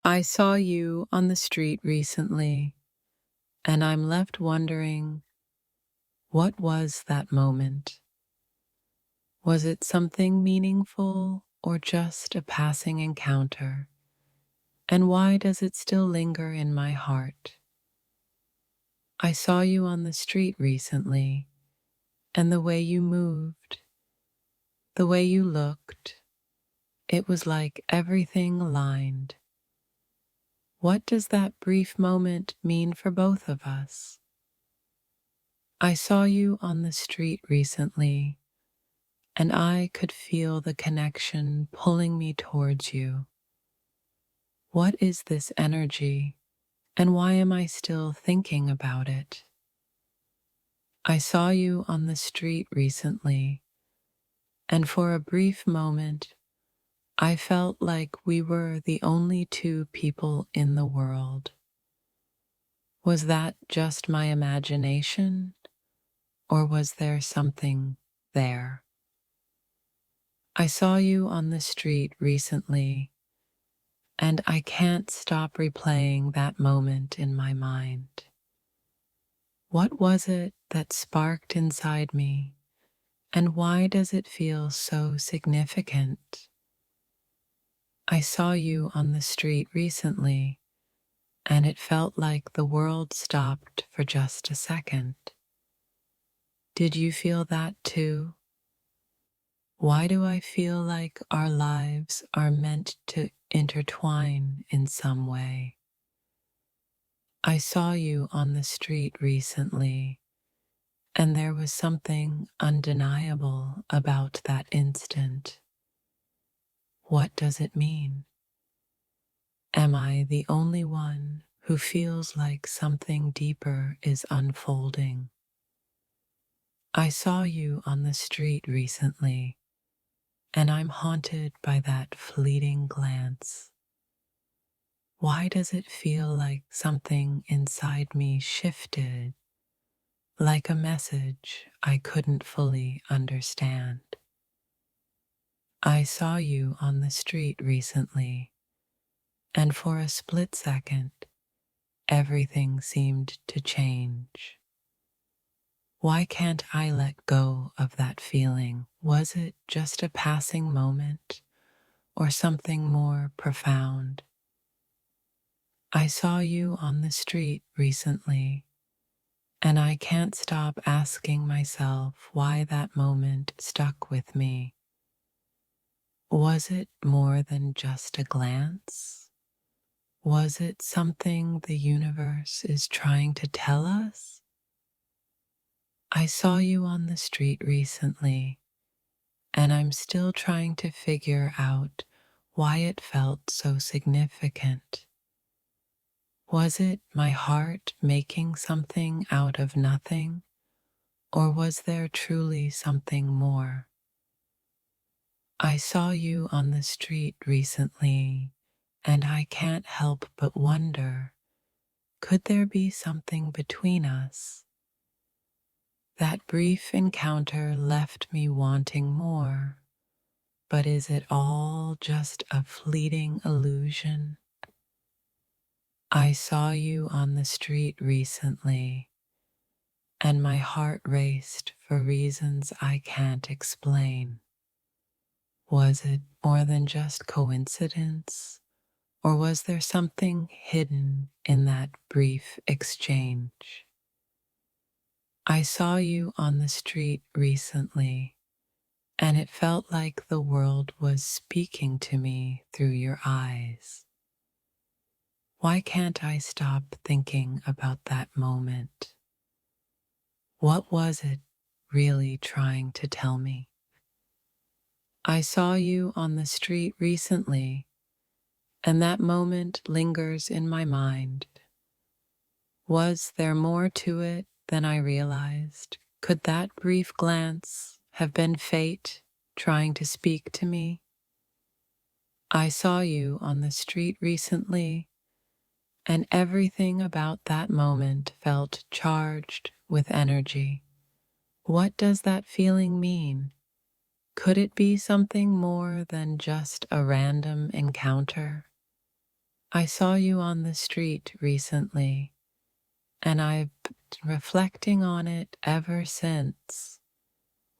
I saw you on the street recently, and I'm left wondering, what was that moment? Was it something meaningful or just a passing encounter? And why does it still linger in my heart? I saw you on the street recently, and the way you moved, the way you looked, it was like everything aligned. What does that brief moment mean for both of us? I saw you on the street recently, and I could feel the connection pulling me towards you. What is this energy, and why am I still thinking about it? I saw you on the street recently, and for a brief moment, I felt like we were the only two people in the world. Was that just my imagination, or was there something there? I saw you on the street recently, and I can't stop replaying that moment in my mind. What was it that sparked inside me, and why does it feel so significant? I saw you on the street recently, and it felt like the world stopped for just a second. Did you feel that too? Why do I feel like our lives are meant to intertwine in some way? I saw you on the street recently, and there was something undeniable about that instant. What does it mean? Am I the only one who feels like something deeper is unfolding? I saw you on the street recently, and I'm haunted by that fleeting glance. Why does it feel like something inside me shifted, like a message I couldn't fully understand? I saw you on the street recently, and for a split second, everything seemed to change. Why can't I let go of that feeling? Was it just a passing moment or something more profound? I saw you on the street recently, and I can't stop asking myself why that moment stuck with me. Was it more than just a glance? Was it something the universe is trying to tell us? I saw you on the street recently, and I'm still trying to figure out why it felt so significant. Was it my heart making something out of nothing, or was there truly something more? I saw you on the street recently, and I can't help but wonder, could there be something between us? That brief encounter left me wanting more, but is it all just a fleeting illusion? I saw you on the street recently, and my heart raced for reasons I can't explain. Was it more than just coincidence, or was there something hidden in that brief exchange? I saw you on the street recently, and it felt like the world was speaking to me through your eyes. Why can't I stop thinking about that moment? What was it really trying to tell me? I saw you on the street recently, and that moment lingers in my mind. Was there more to it than I realized? Could that brief glance have been fate trying to speak to me? I saw you on the street recently, and everything about that moment felt charged with energy. What does that feeling mean? Could it be something more than just a random encounter? I saw you on the street recently, and I've been reflecting on it ever since.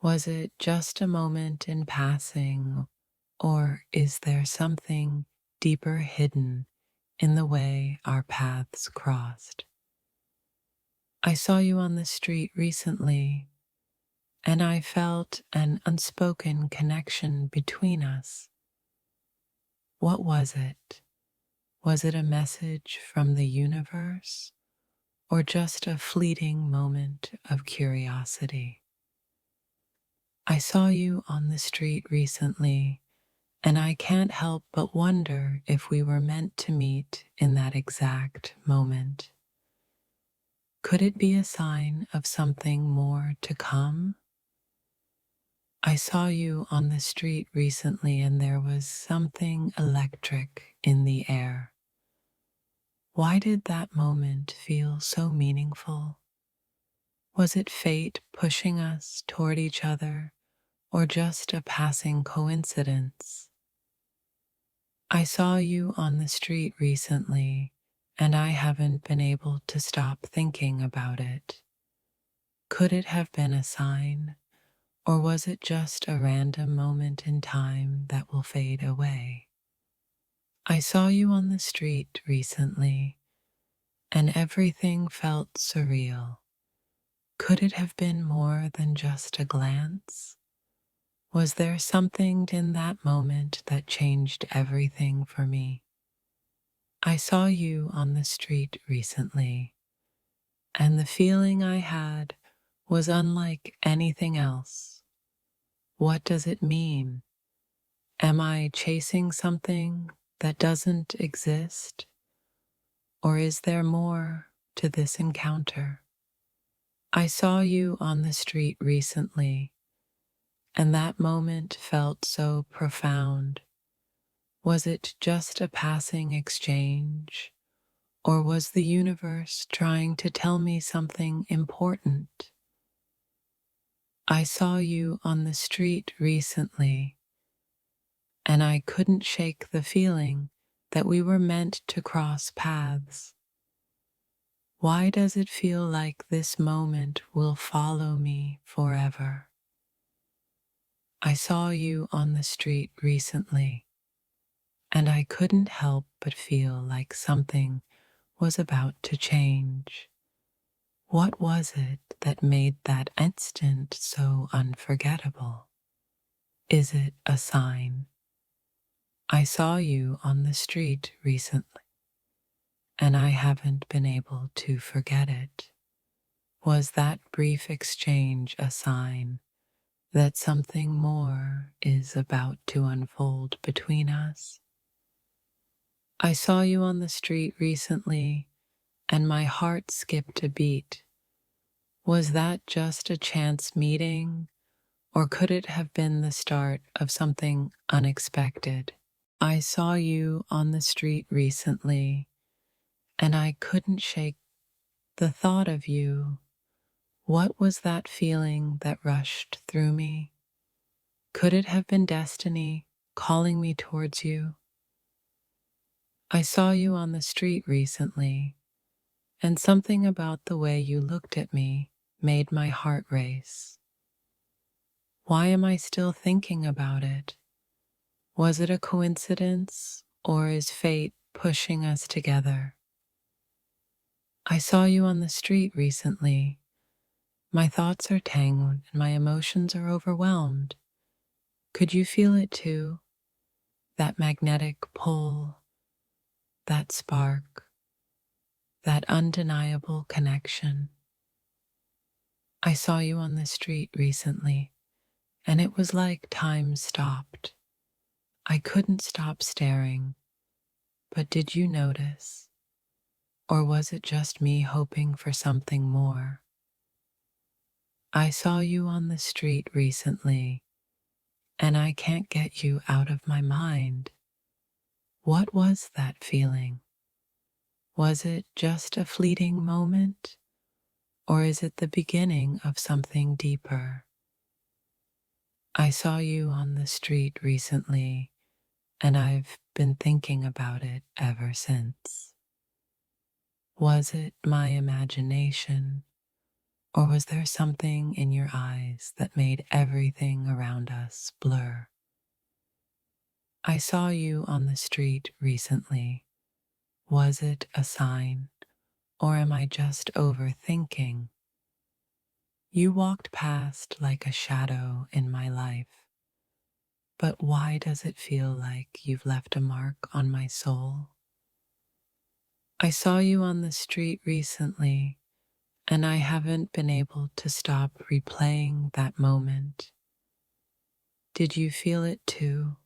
Was it just a moment in passing, or is there something deeper hidden in the way our paths crossed? I saw you on the street recently, and I felt an unspoken connection between us. What was it? Was it a message from the universe, or just a fleeting moment of curiosity? I saw you on the street recently, and I can't help but wonder if we were meant to meet in that exact moment. Could it be a sign of something more to come? I saw you on the street recently, and there was something electric in the air. Why did that moment feel so meaningful? Was it fate pushing us toward each other, or just a passing coincidence? I saw you on the street recently, and I haven't been able to stop thinking about it. Could it have been a sign, or was it just a random moment in time that will fade away? I saw you on the street recently, and everything felt surreal. Could it have been more than just a glance? Was there something in that moment that changed everything for me? I saw you on the street recently, and the feeling I had was unlike anything else. What does it mean? Am I chasing something that doesn't exist? Or is there more to this encounter? I saw you on the street recently, and that moment felt so profound. Was it just a passing exchange, or was the universe trying to tell me something important? I saw you on the street recently, and I couldn't shake the feeling that we were meant to cross paths. Why does it feel like this moment will follow me forever? I saw you on the street recently, and I couldn't help but feel like something was about to change. What was it that made that instant so unforgettable? Is it a sign? I saw you on the street recently, and I haven't been able to forget it. Was that brief exchange a sign that something more is about to unfold between us? I saw you on the street recently, and my heart skipped a beat. Was that just a chance meeting, or could it have been the start of something unexpected? I saw you on the street recently, and I couldn't shake the thought of you. What was that feeling that rushed through me? Could it have been destiny calling me towards you? I saw you on the street recently, and something about the way you looked at me made my heart race. Why am I still thinking about it? Was it a coincidence, or is fate pushing us together? I saw you on the street recently. My thoughts are tangled and my emotions are overwhelmed. Could you feel it too? That magnetic pull, that spark, that undeniable connection. I saw you on the street recently, and it was like time stopped. I couldn't stop staring, but did you notice? Or was it just me hoping for something more? I saw you on the street recently, and I can't get you out of my mind. What was that feeling? Was it just a fleeting moment, or is it the beginning of something deeper? I saw you on the street recently, and I've been thinking about it ever since. Was it my imagination, or was there something in your eyes that made everything around us blur? I saw you on the street recently. Was it a sign, or am I just overthinking? You walked past like a shadow in my life, but why does it feel like you've left a mark on my soul? I saw you on the street recently, and I haven't been able to stop replaying that moment. Did you feel it too?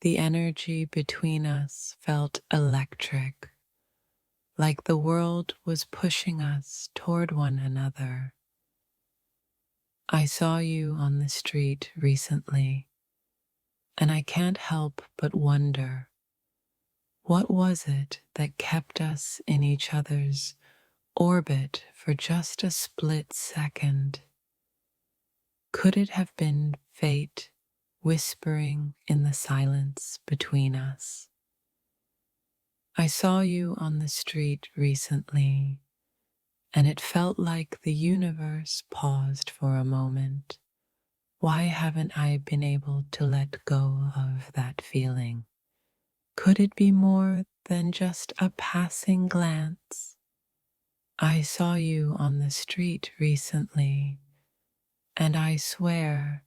The energy between us felt electric, like the world was pushing us toward one another. I saw you on the street recently, and I can't help but wonder, what was it that kept us in each other's orbit for just a split second? Could it have been fate whispering in the silence between us? I saw you on the street recently, and it felt like the universe paused for a moment. Why haven't I been able to let go of that feeling? Could it be more than just a passing glance? I saw you on the street recently, and I swear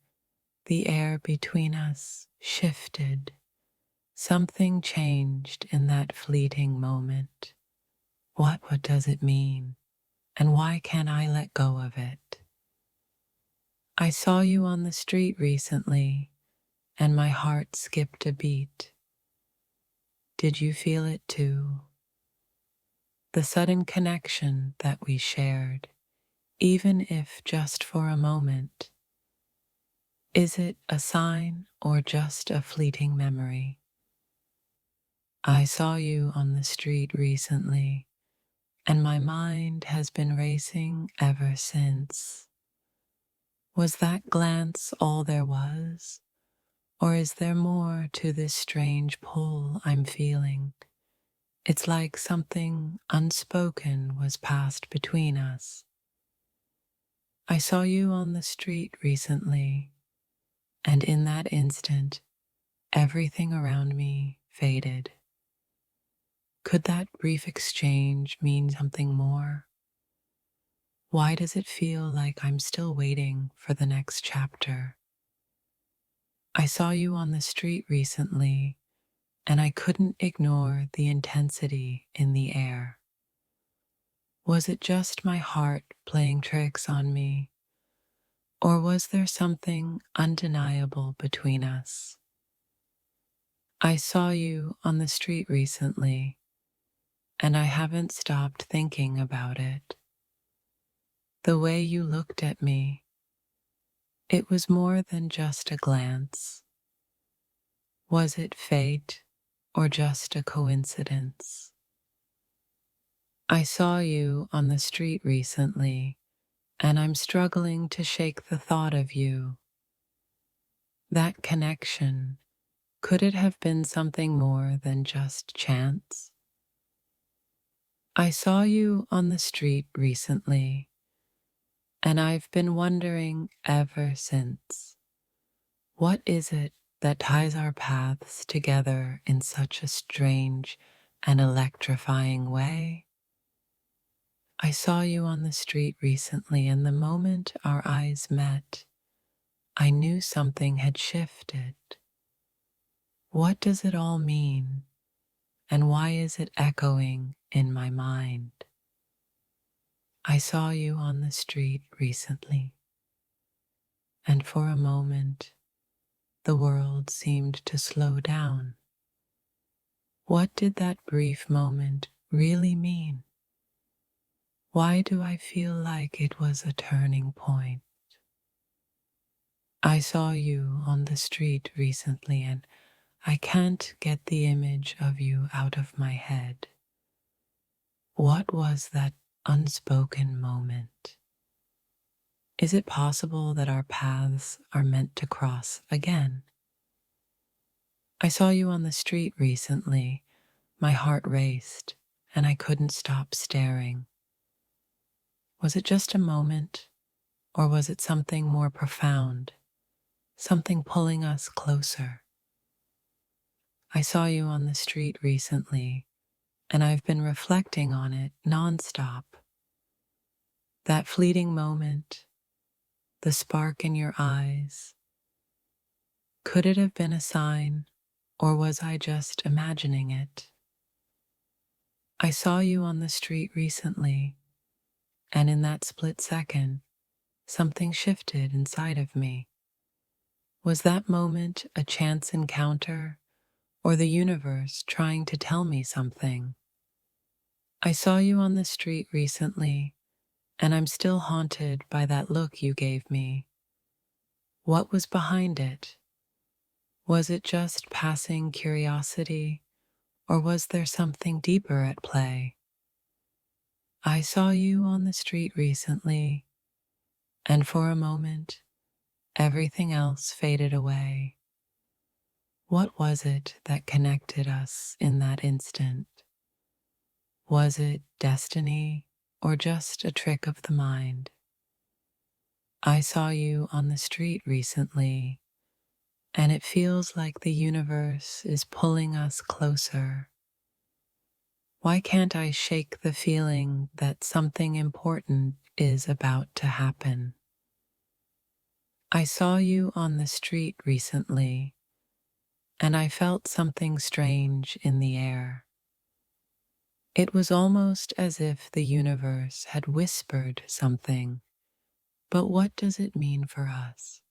the air between us shifted. Something changed in that fleeting moment. What does it mean? And why can't I let go of it? I saw you on the street recently, and my heart skipped a beat. Did you feel it too? The sudden connection that we shared, even if just for a moment. Is it a sign or just a fleeting memory? I saw you on the street recently, and my mind has been racing ever since. Was that glance all there was? Or is there more to this strange pull I'm feeling? It's like something unspoken was passed between us. I saw you on the street recently, and in that instant, everything around me faded. Could that brief exchange mean something more? Why does it feel like I'm still waiting for the next chapter? I saw you on the street recently, and I couldn't ignore the intensity in the air. Was it just my heart playing tricks on me, or was there something undeniable between us? I saw you on the street recently, and I haven't stopped thinking about it. The way you looked at me, it was more than just a glance. Was it fate or just a coincidence? I saw you on the street recently, and I'm struggling to shake the thought of you. That connection, could it have been something more than just chance? I saw you on the street recently, and I've been wondering ever since, what is it that ties our paths together in such a strange and electrifying way? I saw you on the street recently, and the moment our eyes met, I knew something had shifted. What does it all mean, and why is it echoing in my mind? I saw you on the street recently, and for a moment, the world seemed to slow down. What did that brief moment really mean? Why do I feel like it was a turning point? I saw you on the street recently, and I can't get the image of you out of my head. What was that unspoken moment? Is it possible that our paths are meant to cross again? I saw you on the street recently. My heart raced, and I couldn't stop staring. Was it just a moment, or was it something more profound, something pulling us closer? I saw you on the street recently, and I've been reflecting on it nonstop. That fleeting moment, the spark in your eyes, could it have been a sign, or was I just imagining it? I saw you on the street recently, and in that split second, something shifted inside of me. Was that moment a chance encounter, or the universe trying to tell me something? I saw you on the street recently, and I'm still haunted by that look you gave me. What was behind it? Was it just passing curiosity, or was there something deeper at play? I saw you on the street recently, and for a moment, everything else faded away. What was it that connected us in that instant? Was it destiny or just a trick of the mind? I saw you on the street recently, and it feels like the universe is pulling us closer. Why can't I shake the feeling that something important is about to happen? I saw you on the street recently, and I felt something strange in the air. It was almost as if the universe had whispered something, but what does it mean for us?